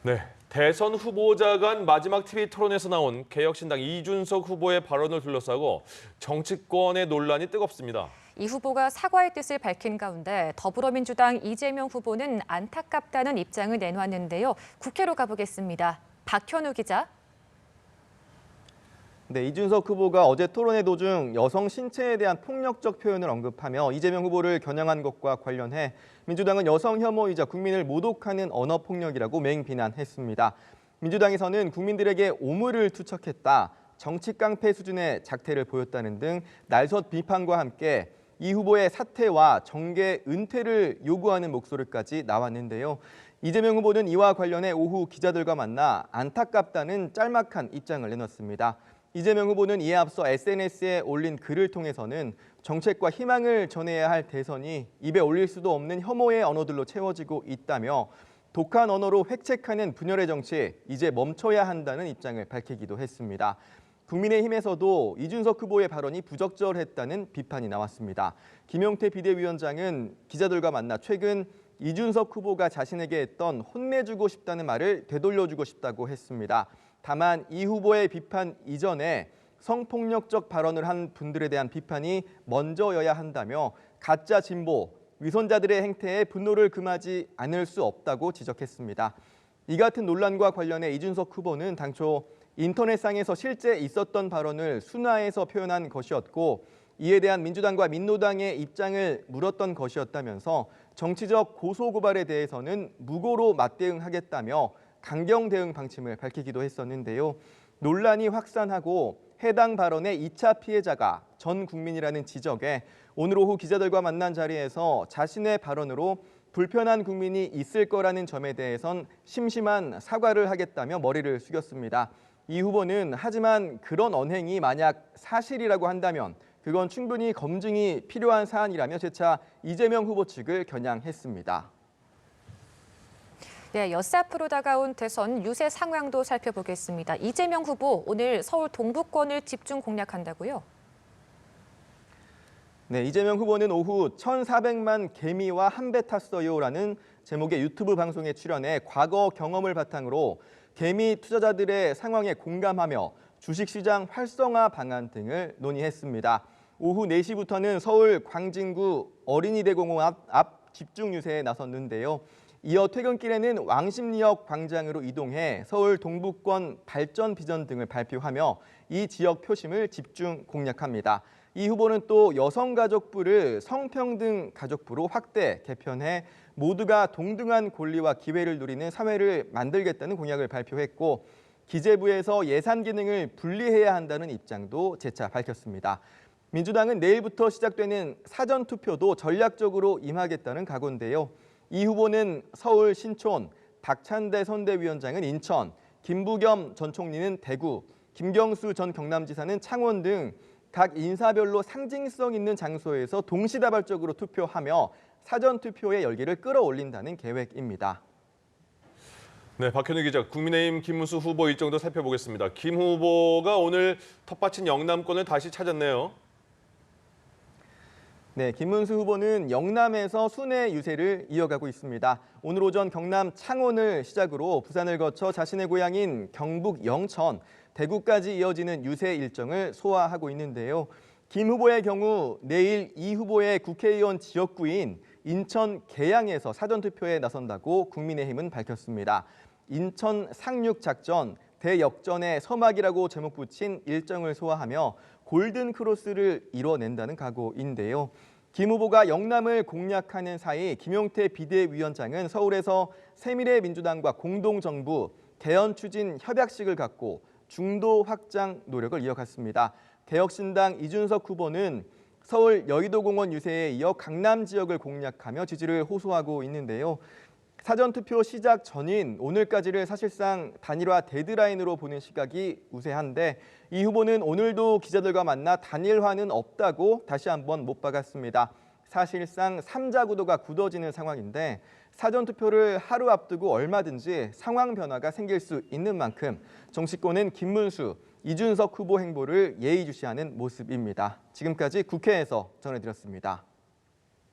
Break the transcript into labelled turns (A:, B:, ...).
A: 네, 대선 후보자 간 마지막 TV 토론에서 나온 개혁신당 이준석 후보의 발언을 둘러싸고 정치권의 논란이 뜨겁습니다.
B: 이 후보가 사과의 뜻을 밝힌 가운데 더불어민주당 이재명 후보는 안타깝다는 입장을 내놓았는데요. 국회로 가보겠습니다. 박현우 기자.
C: 네, 이준석 후보가 어제 토론회 도중 여성 신체에 대한 폭력적 표현을 언급하며 이재명 후보를 겨냥한 것과 관련해 민주당은 여성 혐오이자 국민을 모독하는 언어 폭력이라고 맹비난했습니다. 민주당에서는 국민들에게 오물을 투척했다, 정치 깡패 수준의 작태를 보였다는 등 날선 비판과 함께 이 후보의 사퇴와 정계 은퇴를 요구하는 목소리까지 나왔는데요. 이재명 후보는 이와 관련해 오후 기자들과 만나 안타깝다는 짤막한 입장을 내놨습니다. 이재명 후보는 이에 앞서 SNS에 올린 글을 통해서는 정책과 희망을 전해야 할 대선이 입에 올릴 수도 없는 혐오의 언어들로 채워지고 있다며 독한 언어로 획책하는 분열의 정치, 이제 멈춰야 한다는 입장을 밝히기도 했습니다. 국민의힘에서도 이준석 후보의 발언이 부적절했다는 비판이 나왔습니다. 김용태 비대위원장은 기자들과 만나 최근 이준석 후보가 자신에게 했던 혼내주고 싶다는 말을 되돌려주고 싶다고 했습니다. 다만 이 후보의 비판 이전에 성폭력적 발언을 한 분들에 대한 비판이 먼저여야 한다며 가짜 진보, 위선자들의 행태에 분노를 금하지 않을 수 없다고 지적했습니다. 이 같은 논란과 관련해 이준석 후보는 당초 인터넷상에서 실제 있었던 발언을 순화해서 표현한 것이었고 이에 대한 민주당과 민노당의 입장을 물었던 것이었다면서 정치적 고소고발에 대해서는 무고로 맞대응하겠다며 강경 대응 방침을 밝히기도 했었는데요. 논란이 확산하고 해당 발언의 2차 피해자가 전 국민이라는 지적에 오늘 오후 기자들과 만난 자리에서 자신의 발언으로 불편한 국민이 있을 거라는 점에 대해선 심심한 사과를 하겠다며 머리를 숙였습니다. 이 후보는 하지만 그런 언행이 만약 사실이라고 한다면 그건 충분히 검증이 필요한 사안이라며 재차 이재명 후보 측을 겨냥했습니다.
B: 네, 엿새 앞으로 다가온 대선 유세 상황도 살펴보겠습니다. 이재명 후보 오늘 서울 동부권을 집중 공략한다고요?
C: 네, 이재명 후보는 오후 1,400만 개미와 한 배 탔어요라는 제목의 유튜브 방송에 출연해 과거 경험을 바탕으로 개미 투자자들의 상황에 공감하며 주식시장 활성화 방안 등을 논의했습니다. 오후 4시부터는 서울 광진구 어린이대공원 앞 집중 유세에 나섰는데요. 이어 퇴근길에는 왕십리역 광장으로 이동해 서울 동부권 발전 비전 등을 발표하며 이 지역 표심을 집중 공략합니다. 이 후보는 또 여성가족부를 성평등 가족부로 확대 개편해 모두가 동등한 권리와 기회를 누리는 사회를 만들겠다는 공약을 발표했고 기재부에서 예산 기능을 분리해야 한다는 입장도 재차 밝혔습니다. 민주당은 내일부터 시작되는 사전투표도 전략적으로 임하겠다는 각오인데요. 이 후보는 서울 신촌, 박찬대 선대위원장은 인천, 김부겸 전 총리는 대구, 김경수 전 경남지사는 창원 등 각 인사별로 상징성 있는 장소에서 동시다발적으로 투표하며 사전투표의 열기를 끌어올린다는 계획입니다.
A: 네, 박현우 기자, 국민의힘 김문수 후보 일정도 살펴보겠습니다. 김 후보가 오늘 텃밭인 영남권을 다시 찾았네요.
C: 네, 김문수 후보는 영남에서 순회 유세를 이어가고 있습니다. 오늘 오전 경남 창원을 시작으로 부산을 거쳐 자신의 고향인 경북 영천, 대구까지 이어지는 유세 일정을 소화하고 있는데요. 김 후보의 경우 내일 이 후보의 국회의원 지역구인 인천 계양에서 사전투표에 나선다고 국민의힘은 밝혔습니다. 인천 상륙작전, 대역전의 서막이라고 제목 붙인 일정을 소화하며 골든크로스를 이뤄낸다는 각오인데요. 김 후보가 영남을 공략하는 사이 김용태 비대위원장은 서울에서 새미래민주당과 공동정부, 개헌 추진 협약식을 갖고 중도 확장 노력을 이어갔습니다. 개혁신당 이준석 후보는 서울 여의도공원 유세에 이어 강남 지역을 공략하며 지지를 호소하고 있는데요. 사전투표 시작 전인 오늘까지를 사실상 단일화 데드라인으로 보는 시각이 우세한데 이 후보는 오늘도 기자들과 만나 단일화는 없다고 다시 한번 못 박았습니다. 사실상 3자 구도가 굳어지는 상황인데 사전투표를 하루 앞두고 얼마든지 상황 변화가 생길 수 있는 만큼 정치권은 김문수, 이준석 후보 행보를 예의주시하는 모습입니다. 지금까지 국회에서 전해드렸습니다.